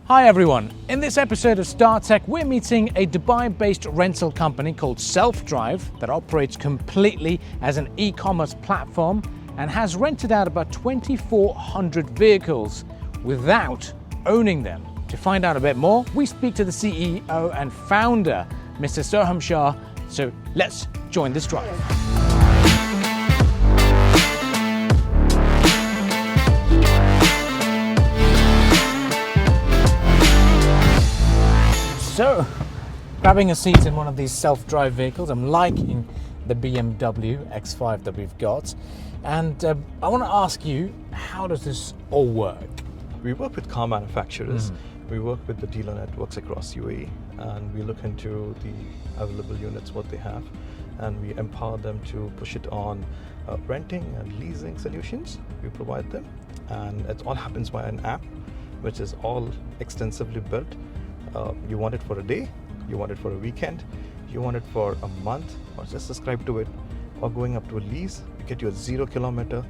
Hi everyone, in this episode of StarTech we're meeting a Dubai-based rental company called Selfdrive that operates completely as an e-commerce platform and has rented out about 2,400 vehicles without owning them. To find out a bit more, we speak to the CEO and founder, Mr. Soham Shah, so let's join this drive. So, grabbing a seat in one of these self-drive vehicles, I'm liking the BMW X5 that we've got, and I want to ask you, how does this all work? We work with car manufacturers, we work with the dealer networks across UAE, and we look into the available units, what they have, and we empower them to push it on renting and leasing solutions. We provide them, and it all happens via an app, which is all extensively built. You want it for a day, you want it for a weekend, you want it for a month, or just subscribe to it, or going up to a lease, you get your 0 kilometer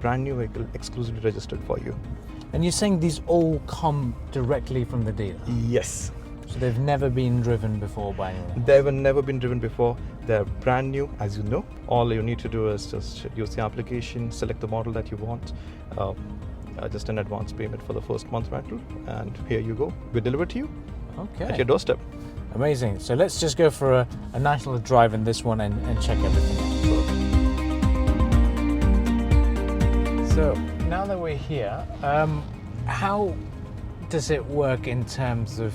brand new vehicle exclusively registered for you. And you're saying these all come directly from the dealer? Yes. So they've never been driven before by anyone else? They've never been driven before. They're brand new, as you know. All you need to do is just use the application, select the model that you want, just an advance payment for the first month rental, and here you go. We deliver to you at your doorstep. Amazing. So let's just go for a nice little drive in this one and check everything out. So now that we're here, how does it work in terms of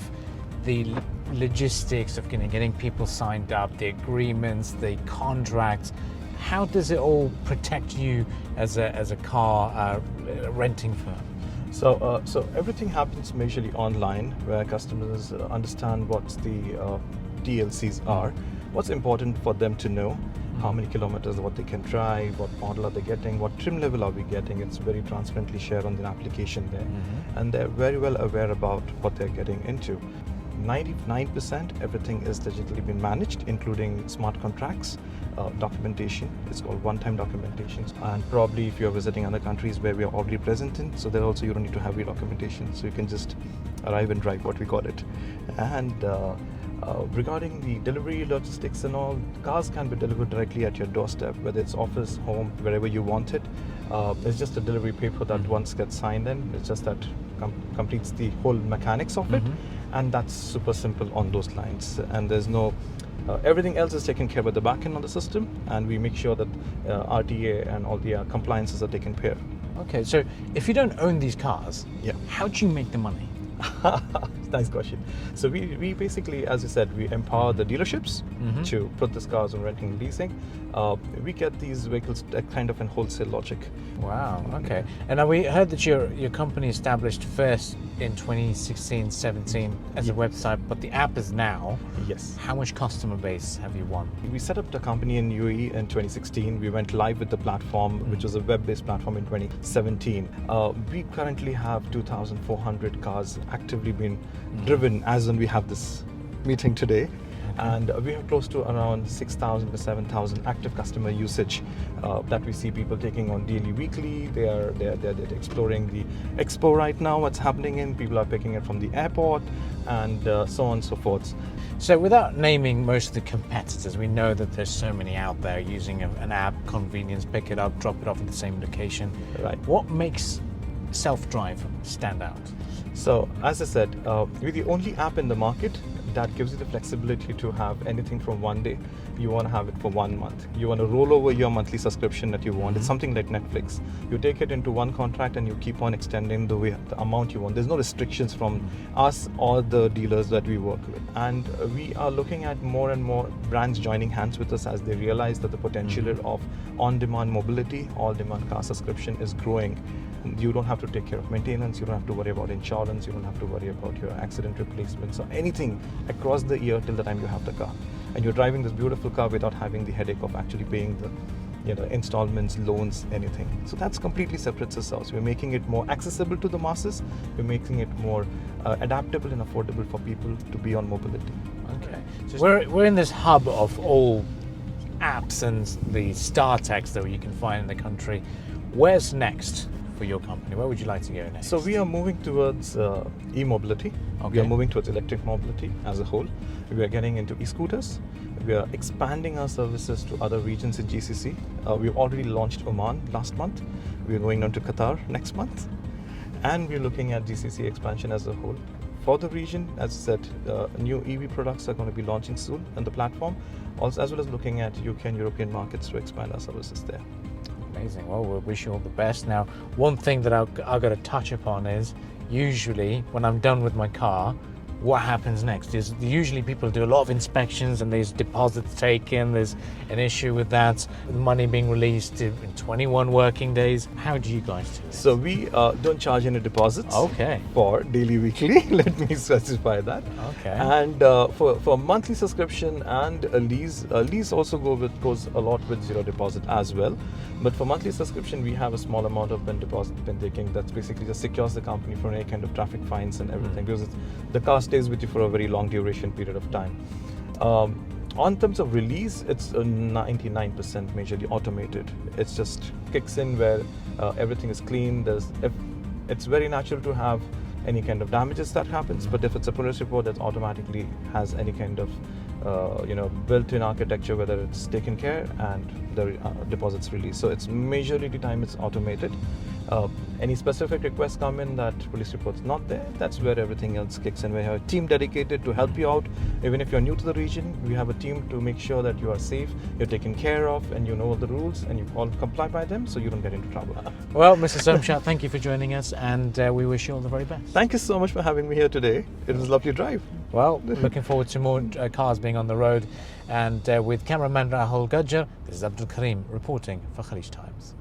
the logistics of getting people signed up, the agreements, the contracts? How does it all protect you as a car renting firm? So everything happens majorly online, where customers understand what the DLCs are. What's important for them to know: how many kilometers, what they can drive, what model are they getting, what trim level are we getting. It's very transparently shared on the application there, and they're very well aware about what they're getting into. 99% everything is digitally being managed, including smart contracts, documentation. It's called one-time documentation, and probably if you're visiting other countries where we are already present in, so there also you don't need to have re-documentation, so you can just arrive and drive, what we call it. And regarding the delivery logistics and all, cars can be delivered directly at your doorstep, whether it's office, home, wherever you want it. It's just a delivery paper that once gets signed in. It's just that completes the whole mechanics of it, and that's super simple on those lines. And there's no everything else is taken care by the back end on the system, and we make sure that RTA and all the compliances are taken care. Okay, so if you don't own these cars, how do you make the money? Nice question. So we basically, as you said, we empower the dealerships to put these cars on renting and leasing. We get these vehicles at kind of in wholesale logic. Wow, okay. And now we heard that your company established first in 2016-17 as a website, but the app is now. Yes. How much customer base have you won? We set up the company in UAE in 2016. We went live with the platform, which was a web-based platform, in 2017. We currently have 2,400 cars actively being driven as when we have this meeting today. And we have close to around 6,000 to 7,000 active customer usage that we see people taking on daily, weekly. They're exploring the expo right now, what's happening in. People are picking it from the airport, and so on and so forth. So without naming most of the competitors, we know that there's so many out there using an app, convenience, pick it up, drop it off at the same location. Right. What makes Self-Drive stand out? So, as I said, we're the only app in the market that gives you the flexibility to have anything from 1 day. You want to have it for 1 month. You want to roll over your monthly subscription that you want. It's something like Netflix. You take it into one contract and you keep on extending the amount you want. There's no restrictions from us or the dealers that we work with. And we are looking at more and more brands joining hands with us as they realize that the potential of on-demand mobility, all-demand car subscription is growing. You don't have to take care of maintenance, you don't have to worry about insurance, you don't have to worry about your accident replacements or anything across the year till the time you have the car. And you're driving this beautiful car without having the headache of actually paying the installments, loans, anything. So that's completely separates ourselves. We're making it more accessible to the masses. We're making it more adaptable and affordable for people to be on mobility. Okay. So we're in this hub of all apps and the StarTechs that you can find in the country. Where's next for your company? Where would you like to go next? So we are moving towards e-mobility. Okay. We are moving towards electric mobility as a whole. We are getting into e-scooters. We are expanding our services to other regions in GCC. We've already launched Oman last month. We are going on to Qatar next month. And we're looking at GCC expansion as a whole. For the region, as I said, new EV products are going to be launching soon on the platform, also as well as looking at UK and European markets to expand our services there. Amazing. Well, we wish you all the best. Now, one thing that I've got to touch upon is usually when I'm done with my car, what happens next is usually people do a lot of inspections and there's deposits taken, there's an issue with that, the money being released in 21 working days. How do you guys do this? So we don't charge any deposits Okay. for daily, weekly. Let me specify that. Okay. And for monthly subscription and a lease also goes a lot with zero deposit as well. But for monthly subscription, we have a small amount of deposit been taking. That's basically just secures the company from any kind of traffic fines and everything, because the car stays with you for a very long duration period of time. On terms of release, it's 99% majorly automated. It just kicks in where everything is clean. It's very natural to have any kind of damages that happens, but if it's a police report, that automatically has any kind of built-in architecture, whether it's taken care and the deposits released. So it's majorly the time it's automated. Any specific requests come in that police report's not there, that's where everything else kicks in. We have a team dedicated to help you out. Even if you're new to the region, we have a team to make sure that you are safe, you're taken care of, and you know all the rules and you all comply by them, so you don't get into trouble. Well, Mr. Somshat, thank you for joining us, and we wish you all the very best. Thank you so much for having me here today. It was a lovely drive. Well, looking forward to more cars being on the road. And with cameraman Rahul Gajjar, this is Abdul Karim reporting for Khaleej Times.